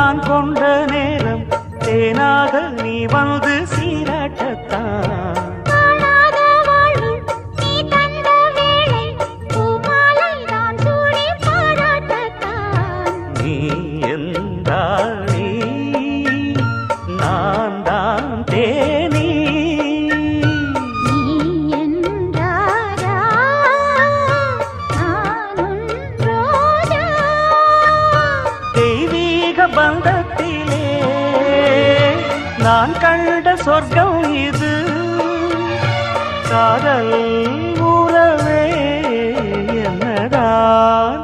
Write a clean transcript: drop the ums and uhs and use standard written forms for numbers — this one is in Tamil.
நான் கொண்ட நேரம் தேனாக நீ வந்து சீராட்டத்தான் நீ என்றாளி நான் தான் தேனி தெய்வீக பந்தத்திலே நான் கண்ட சொர்க்கம் இது காதல் உறவே என்னதான்